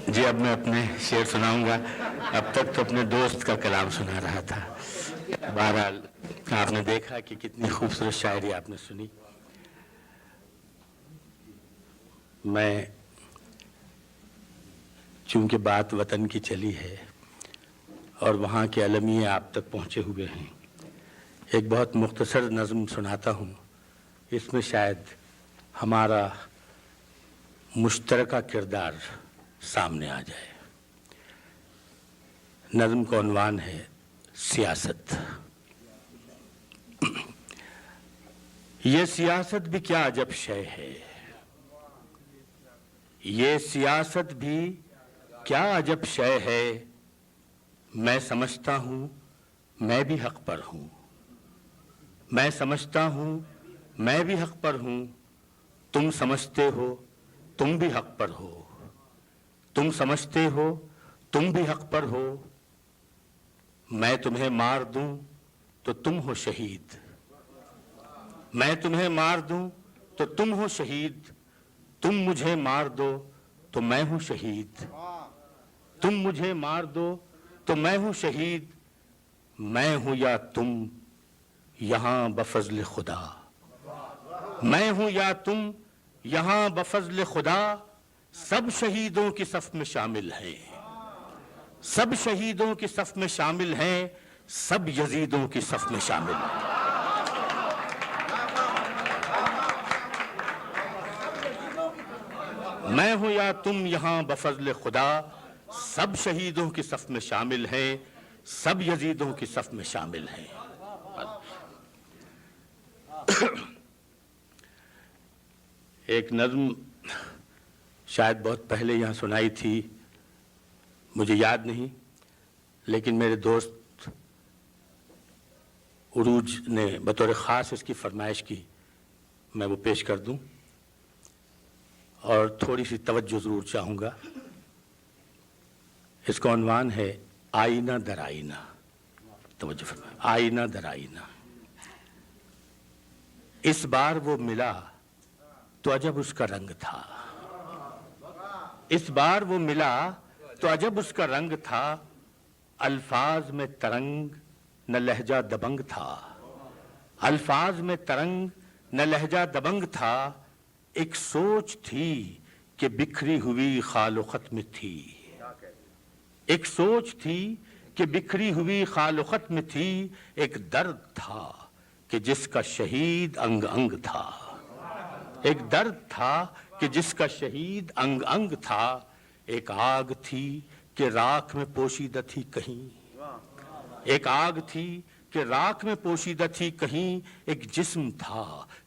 جی اب میں اپنے شعر سناؤں گا. اب تک تو اپنے دوست کا کلام سنا رہا تھا. بہرحال آپ نے دیکھا کہ کتنی خوبصورت شاعری آپ نے سنی. میں چونکہ بات وطن کی چلی ہے اور وہاں کے المیے آپ تک پہنچے ہوئے ہیں، ایک بہت مختصر نظم سناتا ہوں. اس میں شاید ہمارا مشترکہ کردار سامنے آ جائے. نظم کا عنوان ہے سیاست. یہ سیاست بھی کیا عجب شے ہے، یہ سیاست بھی کیا عجب شے ہے. میں سمجھتا ہوں میں بھی حق پر ہوں، میں سمجھتا ہوں میں بھی حق پر ہوں. تم سمجھتے ہو تم بھی حق پر ہو، تم سمجھتے ہو تم بھی حق پر ہو. میں تمہیں مار دوں تو تم ہو شہید، میں تمہیں مار دوں تو تم ہو شہید. تم مجھے مار دو تو میں ہوں شہید، تم مجھے مار دو تو میں ہوں شہید. میں ہوں یا تم یہاں بفضل خدا، میں ہوں یا تم یہاں بفضل خدا. سب شہیدوں کی صف میں شامل ہیں، سب شہیدوں کی صف میں شامل ہیں، سب یزیدوں کی صف میں شامل ہیں. میں ہوں یا تم یہاں بفضل خدا، سب شہیدوں کی صف میں شامل ہیں، سب یزیدوں کی صف میں شامل ہیں. ایک نظم شاید بہت پہلے یہاں سنائی تھی، مجھے یاد نہیں، لیکن میرے دوست عروج نے بطور خاص اس کی فرمائش کی. میں وہ پیش کر دوں اور تھوڑی سی توجہ ضرور چاہوں گا. اس کا عنوان ہے آئینہ در آئینہ. توجہ فرمائیں. آئینہ در آئینہ. اس بار وہ ملا تو عجب اس کا رنگ تھا، اس بار وہ ملا تو عجب اس کا رنگ تھا. الفاظ میں ترنگ نہ لہجہ دبنگ تھا، الفاظ میں ترنگ نہ لہجہ دبنگ تھا. ایک سوچ تھی کہ بکھری ہوئی خال و خط میں تھی، ایک سوچ تھی کہ بکھری ہوئی خال و خط میں تھی. ایک درد تھا کہ جس کا شہید انگ انگ تھا، ایک درد تھا کہ جس کا شہید انگ انگ تھا. ایک آگ تھی کہ راکھ میں پوشیدہ تھی کہیں، ایک آگ تھی کہ راکھ میں پوشیدہ تھی کہیں. ایک جسم تھا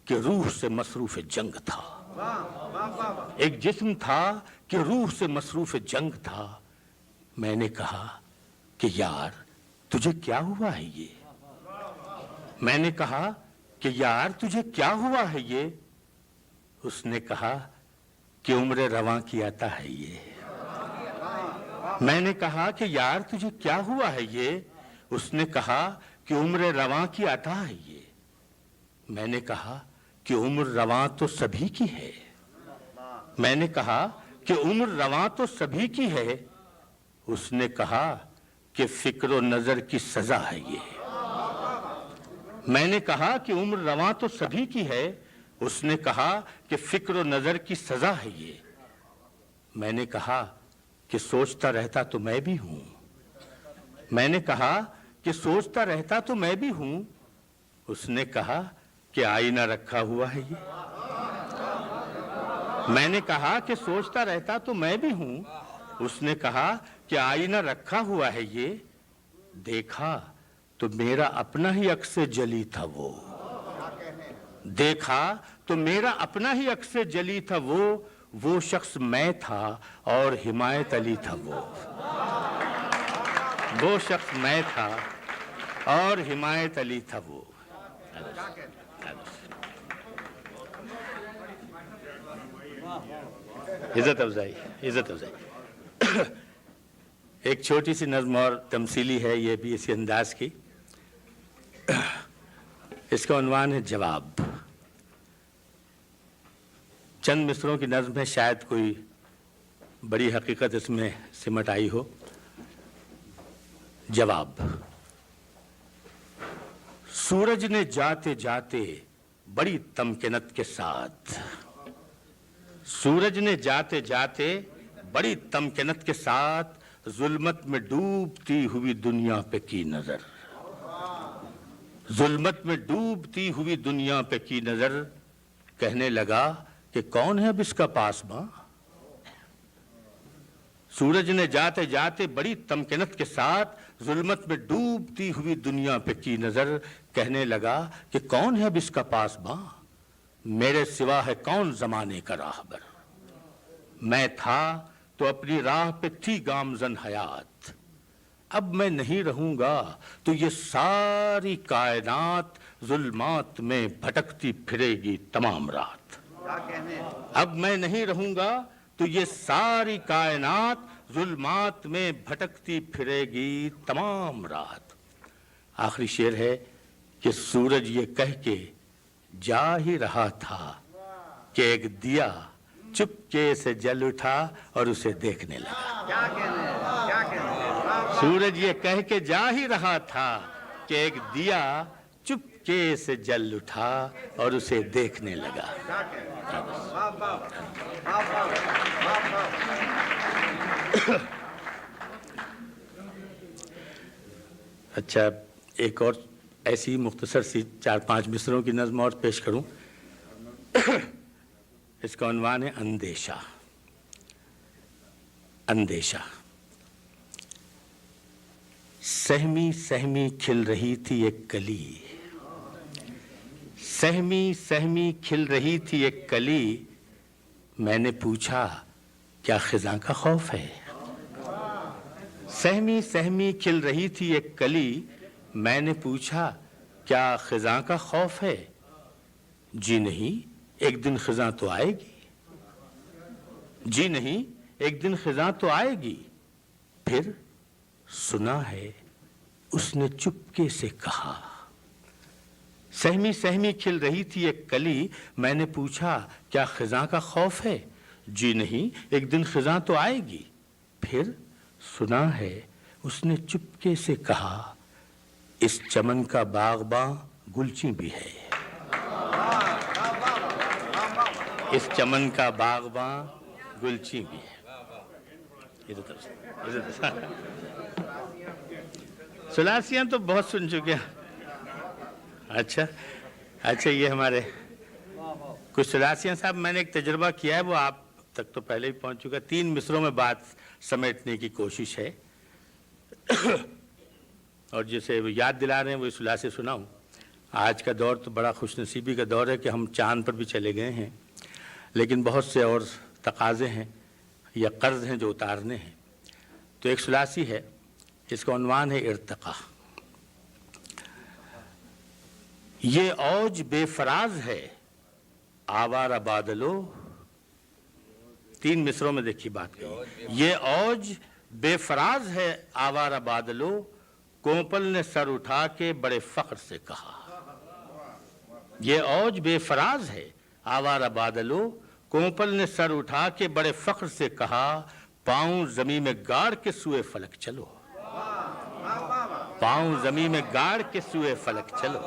کہ روح سے مصروف جنگ تھا، ایک جسم تھا کہ روح سے مصروف جنگ تھا. میں نے کہا کہ یار تجھے کیا ہوا ہے یہ، میں نے کہا کہ یار تجھے کیا ہوا ہے یہ. اس نے کہا کہ عمر رواں کی عطا ہے یہ. میں نے کہا کہ یار تجھے کیا ہوا ہے یہ. اس نے کہا کہ عمر رواں کی عطا ہے یہ. میں نے کہا کہ عمر رواں تو سبھی کی ہے، میں نے کہا کہ عمر رواں تو سبھی کی ہے. اس نے کہا کہ فکر و نظر کی سزا ہے یہ. میں نے کہا کہ عمر رواں تو سبھی کی ہے. اس نے کہا کہ فکر و نظر کی سزا ہے یہ. میں نے کہا کہ سوچتا رہتا تو میں بھی ہوں، میں نے کہا کہ سوچتا رہتا تو میں بھی ہوں. اس نے کہا کہ آئینہ رکھا ہوا ہے یہ. میں نے کہا کہ سوچتا رہتا تو میں بھی ہوں. اس نے کہا کہ آئینہ رکھا ہوا ہے یہ. دیکھا تو میرا اپنا ہی عکس جلی تھا وہ، دیکھا تو میرا اپنا ہی عکس جلی تھا وہ شخص میں تھا اور حمایت علی تھا وہ شخص میں تھا اور حمایت علی تھا وہ. عزت افزائی، عزت افزائی. ایک چھوٹی سی نظم اور تمثیلی ہے یہ بھی اسی انداز کی. اس کا عنوان ہے جواب. چند مصروں کی نظم ہے، شاید کوئی بڑی حقیقت اس میں سمٹ آئی ہو۔ جواب: سورج نے جاتے جاتے بڑی تمکنت کے ساتھ، سورج نے جاتے جاتے بڑی تمکنت کے ساتھ ظلمت میں ڈوبتی ہوئی دنیا پہ کی نظر، ظلمت میں ڈوبتی ہوئی دنیا پہ کی نظر، کہنے لگا کہ کون ہے اب اس کا پاسباں؟ سورج نے جاتے جاتے بڑی تمکنت کے ساتھ ظلمت میں ڈوبتی ہوئی دنیا پہ کی نظر، کہنے لگا کہ کون ہے اب اس کا پاسباں؟ میرے سوا ہے کون زمانے کا راہبر؟ میں تھا تو اپنی راہ پہ تھی گامزن حیات، اب میں نہیں رہوں گا تو یہ ساری کائنات ظلمات میں بھٹکتی پھرے گی تمام رات۔ اب میں نہیں رہوں گا تو یہ ساری کائنات ظلمات میں بھٹکتی پھرے گی تمام رات۔ آخری شعر ہے کہ سورج یہ کہہ کے جا ہی رہا تھا کہ ایک دیا چپکے سے جل اٹھا اور اسے دیکھنے لگا۔ سورج یہ کہہ کے جا ہی رہا تھا کہ ایک دیا چپکے سے جل اٹھا اور اسے دیکھنے لگا۔ اچھا، ایک اور ایسی مختصر سی 4-5 مصروں کی نظم اور پیش کروں۔ اس کا عنوان ہے اندیشہ۔ اندیشہ۔ سہمی سہمی کھل رہی تھی ایک کلی، سہمی سہمی کھل رہی تھی ایک کلی، میں نے پوچھا کیا خزاں کا خوف ہے؟ سہمی سہمی کھل رہی تھی ایک کلی، میں نے پوچھا کیا خزاں کا خوف ہے؟ جی نہیں، ایک دن خزاں تو آئے گی۔ جی نہیں، ایک دن خزاں تو آئے گی۔ پھر سنا ہے اس نے چپکے سے کہا۔ سہمی سہمی کھل رہی تھی ایک کلی، میں نے پوچھا کیا خزاں کا خوف ہے؟ جی نہیں، ایک دن خزاں تو آئے گی۔ پھر سنا ہے اس نے چپکے سے کہا، اس چمن کا باغباں گلچی بھی ہے۔ اس چمن کا باغباں گلچی بھی ہے۔ سلاسیاں تو بہت سن چکے ہیں۔ اچھا، یہ ہمارے کچھ سلاسیاں صاحب، میں نے ایک تجربہ کیا ہے، وہ آپ تک تو پہلے ہی پہنچ چکا۔ 3 مصروں میں بات سمیٹنے کی کوشش ہے، اور جسے وہ یاد دلا رہے ہیں وہ سلاسے سناؤں۔ آج کا دور تو بڑا خوش نصیبی کا دور ہے کہ ہم چاند پر بھی چلے گئے ہیں، لیکن بہت سے اور تقاضے ہیں یا قرض ہیں جو اتارنے ہیں۔ تو ایک سلاسی ہے، اس کا عنوان ہے ارتقا۔ یہ اوج بے فراز ہے آوارہ بادلو، 3 مصروں میں دیکھیے بات کہی۔ یہ اوج بے فراز ہے آوارہ بادلو، کوپل نے سر اٹھا کے بڑے فخر سے کہا۔ یہ اوج بے فراز ہے آوارہ بادلو، کوپل نے سر اٹھا کے بڑے فخر سے کہا، پاؤں زمین میں گاڑ کے سوئے فلک چلو، پاؤں زمین میں گاڑ کے سوئے فلک چلو۔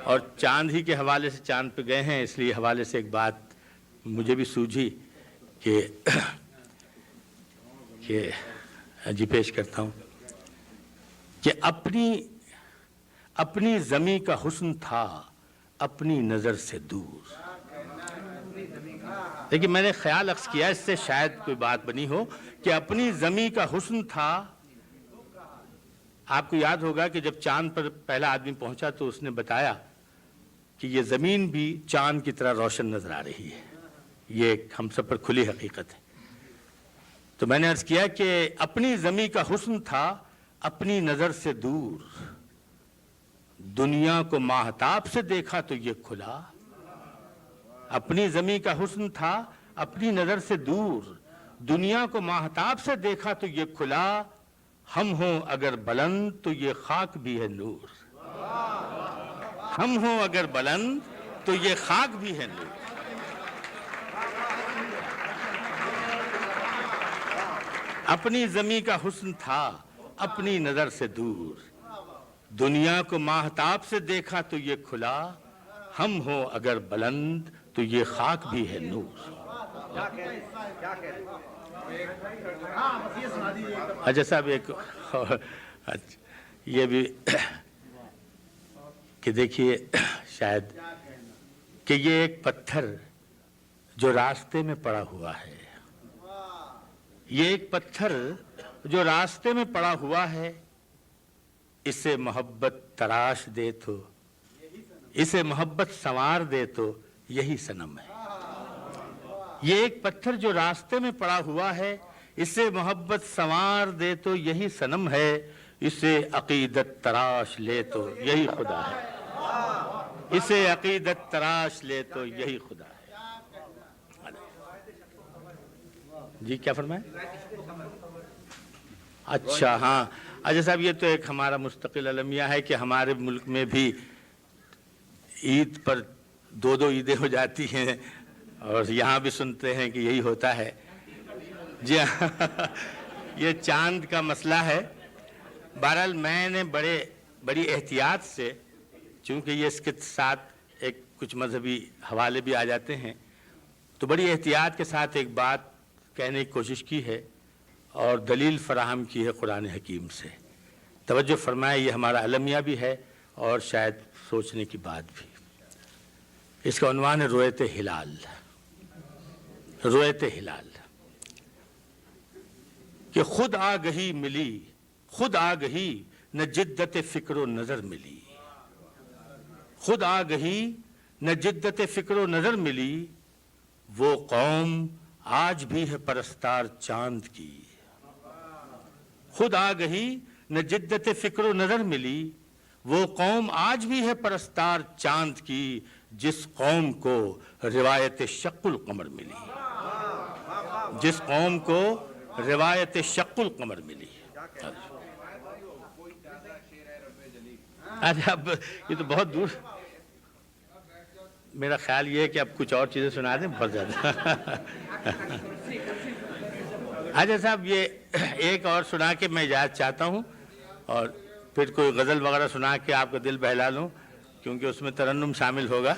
اور چاند ہی کے حوالے سے چاند پہ گئے ہیں، اس لیے حوالے سے ایک بات مجھے بھی سوجھی کہ پیش کرتا ہوں کہ اپنی زمیں کا حسن تھا اپنی نظر سے دور۔ لیکن میں نے خیال عکس کیا، اس سے شاید کوئی بات بنی ہو کہ اپنی زمیں کا حسن تھا۔ آپ کو یاد ہوگا کہ جب چاند پر پہلا آدمی پہنچا تو اس نے بتایا کہ یہ زمین بھی چاند کی طرح روشن نظر آ رہی ہے، یہ ہم سب پر کھلی حقیقت ہے۔ تو میں نے عرض کیا کہ اپنی زمیں کا حسن تھا اپنی نظر سے دور، دنیا کو ماہتاب سے دیکھا تو یہ کھلا۔ اپنی زمیں کا حسن تھا اپنی نظر سے دور، دنیا کو ماہتاب سے دیکھا تو یہ کھلا، ہم ہوں اگر بلند تو یہ خاک بھی ہے نور، ہم ہوں اگر بلند تو یہ خاک بھی ہے نور. اپنی زمیں کا حسن تھا اپنی نظر سے دور, دنیا کو ماہتاب سے دیکھا تو یہ کھلا, ہم ہوں اگر بلند تو یہ خاک بھی ہے نور. اچھا صاحب ایک یہ بھی کہ دیکھیے شاید کہ یہ ایک پتھر جو راستے میں پڑا ہوا ہے, یہ ایک پتھر جو راستے میں پڑا ہوا ہے, اسے محبت تراش دے تو, اسے محبت سنوار دے تو یہی صنم ہے. یہ ایک پتھر جو راستے میں پڑا ہوا ہے, اسے محبت سنوار دے تو یہی صنم ہے, اسے عقیدت تراش لے تو یہی خدا ہے, اسے عقیدت تراش لے تو یہی خدا ہے. جی کیا فرمائیں؟ اچھا ہاں اجے صاحب یہ تو ایک ہمارا مستقل المیہ ہے کہ ہمارے ملک میں بھی عید پر دو عیدیں ہو جاتی ہیں, اور یہاں بھی سنتے ہیں کہ یہی ہوتا ہے. جی یہ چاند کا مسئلہ ہے. بہرحال میں نے بڑی احتیاط سے, چونکہ یہ اس کے ساتھ ایک کچھ مذہبی حوالے بھی آ جاتے ہیں, تو بڑی احتیاط کے ساتھ ایک بات کہنے کی کوشش کی ہے اور دلیل فراہم کی ہے قرآن حکیم سے. توجہ فرمائے, یہ ہمارا المیہ بھی ہے اور شاید سوچنے کی بات بھی. اس کا عنوان ہے رؤیت ہلال. رؤیت ہلال کہ خود آگہی ملی, خود آگہی نہ جدت فکر و نظر ملی. خود آگہی نہ جدت فکر و نظر ملی, وہ قوم آج بھی ہے پرستار چاند کی. خود آگہی نہ جدت فکر و نظر ملی, وہ قوم آج بھی ہے پرستار چاند کی, جس قوم کو روایت شق القمر ملی. جس قوم کو روایت شق القمر ملی. اب یہ تو بہت دور, میرا خیال یہ ہے کہ اب کچھ اور چیزیں سنا دیں بہت زیادہ. اچھا صاحب یہ ایک اور سنا کے میں اجازت چاہتا ہوں, اور پھر کوئی غزل وغیرہ سنا کے آپ کا دل بہلا لوں, کیونکہ اس میں ترنم شامل ہوگا.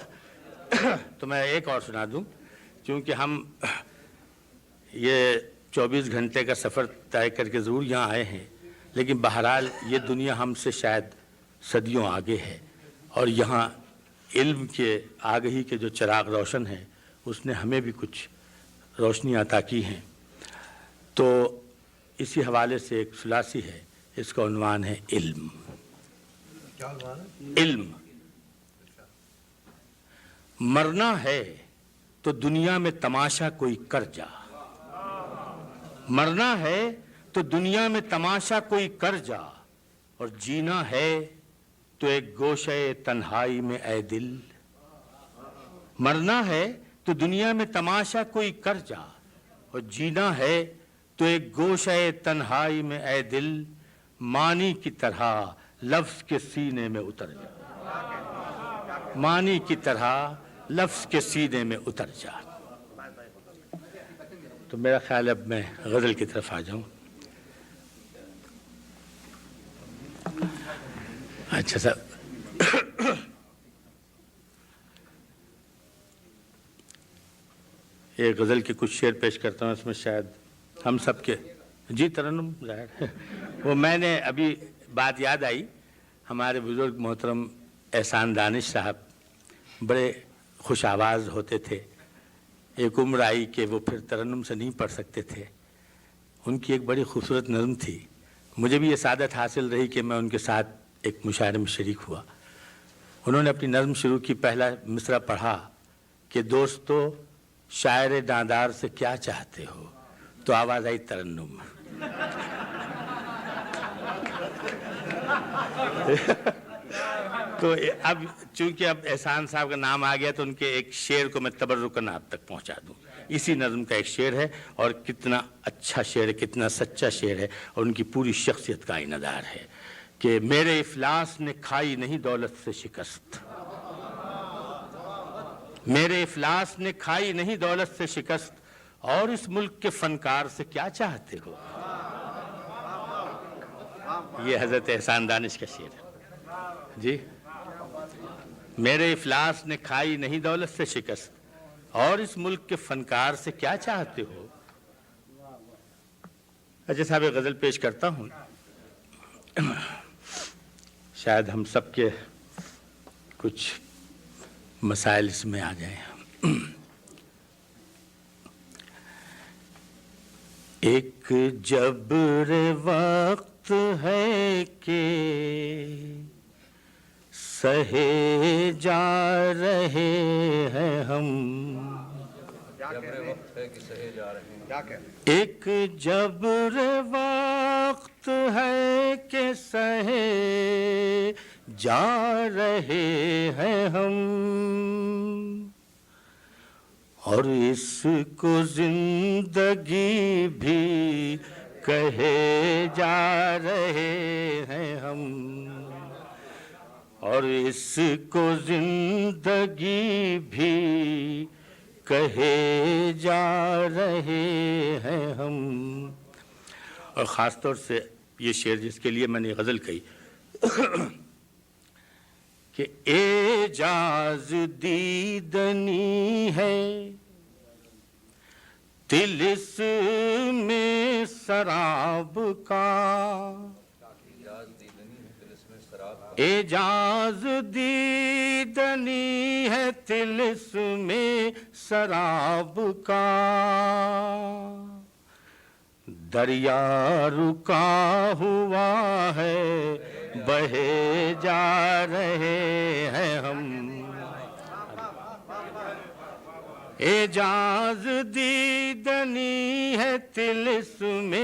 تو میں ایک اور سنا دوں, چونکہ ہم یہ 24 گھنٹے کا سفر طے کر کے ضرور یہاں آئے ہیں, لیکن بہرحال یہ دنیا ہم سے شاید صدیوں آگے ہے, اور یہاں علم کے آگہی کے جو چراغ روشن ہیں اس نے ہمیں بھی کچھ روشنی عطا کی ہیں. تو اسی حوالے سے ایک ثلاثی ہے, اس کا عنوان ہے علم. علم. مرنا ہے تو دنیا میں تماشا کوئی کر جا. مرنا ہے تو دنیا میں تماشا کوئی کر جا, اور جینا ہے تو ایک گوشے تنہائی میں اے دل. مرنا ہے تو دنیا میں تماشا کوئی کر جا, اور جینا ہے تو ایک گوشے تنہائی میں اے دل. معنی کی طرح لفظ کے سینے میں اتر جا. معنی کی طرح لفظ کے سینے میں اتر جا. تو میرا خیال اب میں غزل کی طرف آ جاؤں. اچھا صاحب ایک غزل کے کچھ شعر پیش کرتا ہوں, اس میں شاید ہم سب کے جی ترنم ظاہر ہے. وہ میں نے ابھی بات یاد آئی, ہمارے بزرگ محترم احسان دانش صاحب بڑے خوش آواز ہوتے تھے. ایک عمر آئی کہ وہ پھر ترنم سے نہیں پڑھ سکتے تھے. ان کی ایک بڑی خوبصورت نظم تھی. مجھے بھی یہ سعادت حاصل رہی کہ میں ان کے ساتھ ایک مشاعرے میں شریک ہوا. انہوں نے اپنی نظم شروع کی, پہلا مصرع پڑھا کہ دوستو شاعر داندار سے کیا چاہتے ہو, تو آواز آئی ترنم. تو اب چونکہ اب احسان صاحب کا نام آ گیا تو ان کے ایک شعر کو میں تبرکاً آپ تک پہنچا دوں. اسی نظم کا ایک شعر ہے, اور کتنا اچھا شعر ہے, کتنا سچا شعر ہے, اور ان کی پوری شخصیت کا آئینہ دار ہے. کہ میرے افلاس نے کھائی نہیں دولت سے شکست، میرے افلاس نے کھائی نہیں دولت سے شکست، اور اس ملک کے فنکار سے کیا چاہتے ہو۔ یہ حضرت احسان دانش کا شعر ہے جی۔ میرے افلاس نے کھائی نہیں دولت سے شکست، اور اس ملک کے فنکار سے کیا چاہتے ہو۔ اچھا صاحب ایک غزل پیش کرتا ہوں، شاید ہم سب کے کچھ مسائل اس میں آ جائیں۔ ایک جبر وقت ہے کہ سہے جا رہے ہیں ہم، ایک جبر وقت ہے کہ سہے جا رہے ہیں ہم، اور اس کو زندگی بھی کہے جا رہے ہیں ہم، اور اس کو زندگی بھی کہے جا رہے ہیں ہم۔ اور خاص طور سے یہ شعر جس کے لیے میں نے غزل کہی کہ اعجاز دیدنی ہے طلسم سراب کا، اعجاز دیدنی ہے طلسم سراب کا، دریا رکا ہوا ہے بہے جا رہے ہیں ہم، اعجاز دیدنی ہے طلسم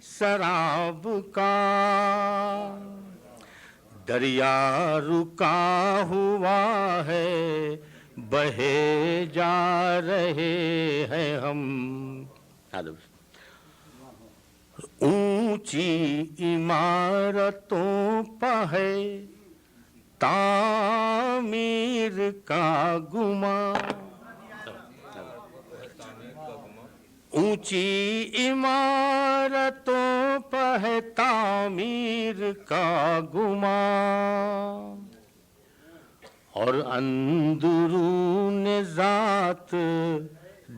سراب کا، دریا رکا ہوا ہے بہے جا رہے ہیں ہم۔ اونچی عمارتوں پہ ہے تعمیر کا گمان، اونچی عمارتوں پہ ہے تعمیر کا گمان، اور اندرون ذات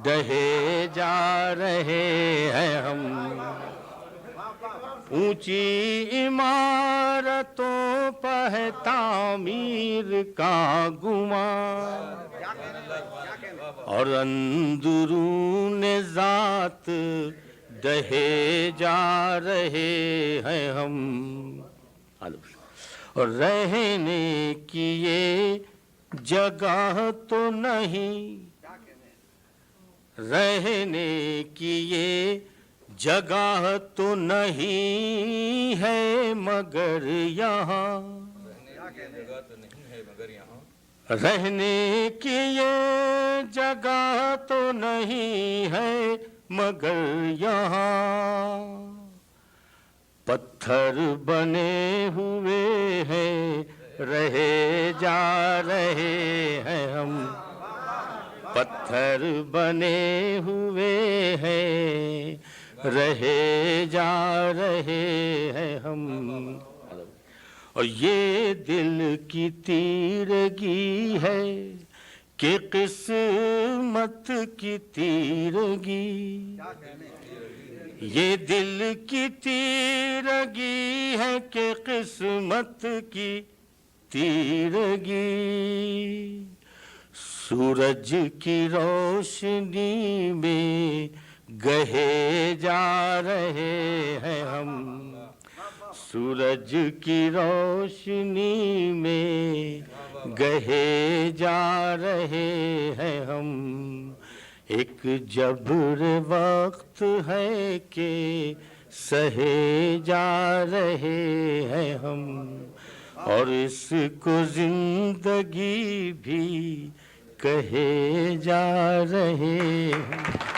ڈہے جا رہے ہیں ہم، اونچی عمارتوں پہ ہے تعمیر کا گمان، اور اندرون ذات ڈہے جا رہے ہیں ہم، اور رہنے کی یہ جگہ تو نہیں، رہنے کی یہ جگہ تو نہیں ہے مگر یہاں، رہنے کی یہ جگہ تو نہیں ہے مگر یہاں، پتھر بنے ہوئے ہیں رہے جا رہے ہیں ہم، پتھر بنے ہوئے ہیں رہے جا رہے ہیں ہم، اور یہ دل کی تیرگی ہے کہ قسمت کی تیرگی، یہ دل کی تیرگی ہے کہ قسمت کی تیرگی، سورج کی روشنی میں گہے جا رہے ہیں ہم، سورج کی روشنی میں گہے جا رہے ہیں ہم، ایک جبر وقت ہے کہ سہے جا رہے ہیں ہم، اور اس کو زندگی بھی کہے جا رہے ہیں۔